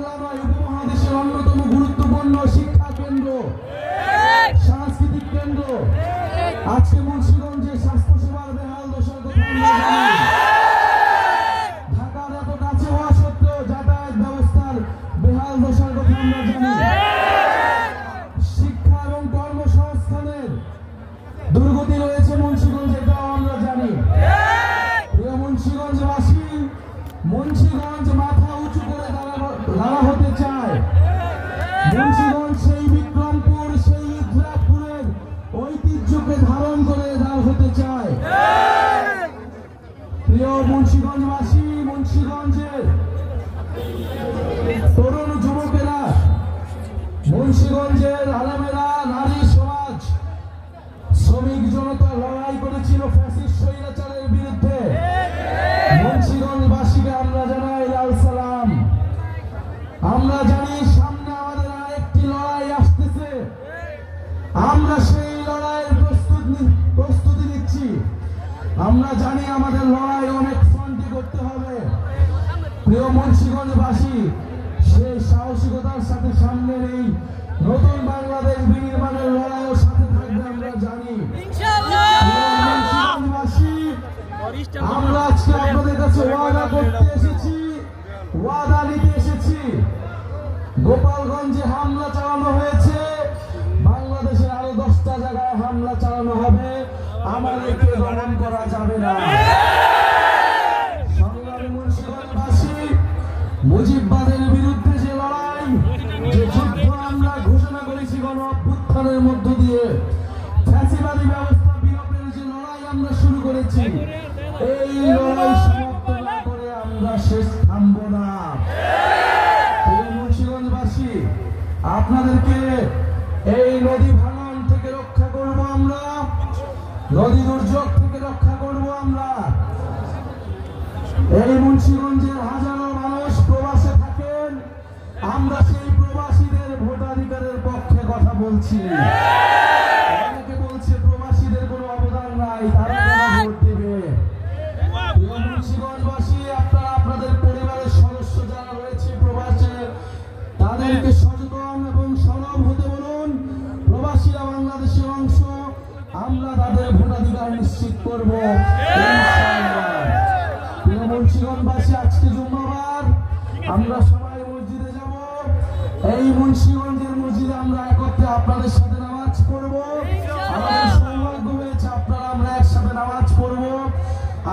বাংলা নয়, উপমহাদেশের অন্যতম গুরুত্বপূর্ণ শিক্ষা কেন্দ্র, সাংস্কৃতিক কেন্দ্র। আজকে মুন্সিগঞ্জে স্বাস্থ্য সেবার বেহাল দশার কথা আমরা জানি। ঢাকার এত কাছে হওয়া সত্ত্বেও যাতায়াত ব্যবস্থার বেহাল দশার কথা আমরা জানি। শিক্ষা এবং কর্মসংস্থানের দুর্গতি রয়েছে মুন্সিগঞ্জে, এটাও আমরা জানি। প্রিয় মুন্সিগঞ্জবাসী, মুন্সিগঞ্জ মাথা উঁচু করে দাঁড়া হতে চায়। মুন্সিগঞ্জ সেই বিক্রমপুর, সেই ইদ্রাকপুরের ঐতিহ্যকে ধারণ করে দাঁড় হতে চায়। প্রিয় মুন্সিগঞ্জবাসী, মুন্সিগঞ্জের তরুণ যুবকেরা, মুন্সিগঞ্জের আলেমেরা, নারী সমাজ, শ্রমিক জনতা লড়াই করেছিল ফ্যাসিস্ট স্বৈরাচারের বিরুদ্ধে। মুন্সিগঞ্জবাসীকে আমরা জানাই লাল সালাম। আমরা জানি সামনে আমাদের আরেকটি লড়াই আসতেছে। আমরা সেই লড়াইয়ের প্রস্তুতি নিচ্ছি। আমরা জানি আমাদের লড়াই অনেক ফ্রন্টে করতে হবে। প্রিয় মুন্সিগঞ্জবাসী, সেই সাহসিকতার সাথে সামনের এই নতুন বাংলাদেশ বিনির্মাণের লড়াইয়ের সাথে থাকবে আমরা জানি। মুন্সিগঞ্জবাসী, আমরা আজকে আপনাদের কাছে ওয়াদা করতে এসেছি, ওয়াদা নিতে এসেছি। গোপালগঞ্জে হামলা চালানো হয়েছে, বাংলাদেশের আরো 10টা জায়গায় হামলা চালানো হবে। আমাদেরকে দমন করা যাবে না। সংগ্রামী মুন্সিগঞ্জবাসী, মুজিববাদের বিরুদ্ধে যে লড়াই, যে যুদ্ধ আমরা ঘোষণা করেছি গণ অভ্যুত্থানের মধ্য দিয়ে, ফ্যাসিবাদী ব্যবস্থা বিলোপের যে লড়াই আমরা শুরু করেছি, এই লড়াই সমাপ্ত না করে আমরা শেষ থামব না। মুন্সিগঞ্জবাসী, আপনাদেরকে এই নদী ভাঙন থেকে রক্ষা করব আমরা, নদী দুর্যোগ থেকে রক্ষা করব আমরা। এই মুন্সিগঞ্জের হাজারো মানুষ প্রবাসে থাকেন, আমরা সেই প্রবাসীদের ভোটাধিকারের পক্ষে কথা বলছি। অনেকে বলছে প্রবাসীদের কোনো অবদান নাই, তারা ভোট দেবে। মুন্সিগঞ্জবাসী, আপনারা আপনাদের পরিবারের সদস্য যারা রয়েছে প্রবাসে, তাদেরকে সচেতন এবং সরব হতে বলুন। প্রবাসীরা বাংলাদেশের অংশ, আমরা তাদের ভোটাধিকার নিশ্চিত করব ইনশাআল্লাহ। প্রিয় মুন্সিগঞ্জবাসী, আজকে জুম্মাবার, আমরা সবাই মসজিদে যাব। এই মুন্সিগঞ্জের মসজিদে আমরা একত্রে আপনাদের সাথে নামাজ পড়ব। আমাদের সৌভাগ্য হয়েছে আপনারা আমরা একসাথে নামাজ পড়ব।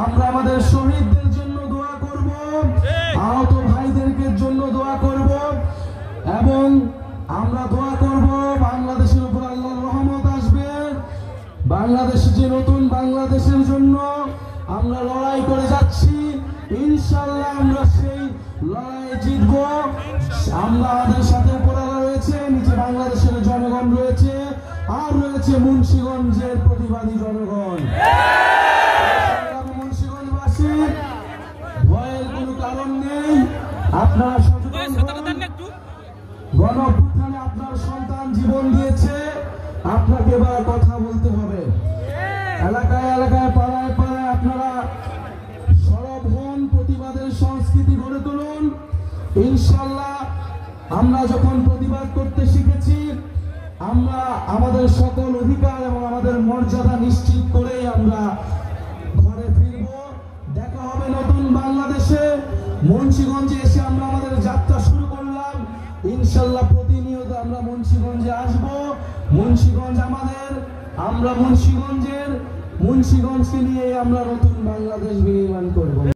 আমরা আমাদের শহীদদের জন্য দোয়া করব, আহত ভাইদেরকে জন্য দোয়া করব, এবং আমরা দোয়া করব বাংলাদেশের উপর আল্লাহর রহমত আসবে। বাংলাদেশে যে নতুন বাংলাদেশের জন্য আমরা লড়াই করে যাচ্ছি, ইনশাআল্লাহ আমরা সেই লড়াইয়ে জিতব। আমরা আমাদের সাথে উপরালা রয়েছে, নিচে বাংলাদেশের জনগণ রয়েছে, আর রয়েছে মুন্সিগঞ্জের প্রতিবাদী জনগণ। মুন্সিগঞ্জবাসী, ভয়ের কোনো কারণ নেই। আপনারা সচেতন হন। গণ অভ্যুত্থানে আপনার সন্তান জীবন দিয়েছে, আপনাকে এবার কথা বলতে হবে। এলাকায় এলাকায়, পাড়ায় পাড়ায় আপনারা সরব হন, প্রতিবাদের সংস্কৃতি গড়ে তুলুন। ইনশাআল্লাহ আমরা যখন প্রতিবাদ করতে শিখেছি, আমরা আমাদের সকল অধিকার এবং আমাদের মর্যাদা নিশ্চিত করেই আমরা ঘরে ফিরব। দেখা হবে নতুন বাংলাদেশে। মুন্সিগঞ্জে এসে আমরা আমাদের যাত্রা শুরু করলাম। ইনশাআল্লাহ প্রতিনিয়ত আমরা মুন্সিগঞ্জে আসব। মুন্সিগঞ্জ আমাদের, আমরা মুন্সিগঞ্জকে নিয়ে আমরা নতুন বাংলাদেশ বিনির্মাণ করব।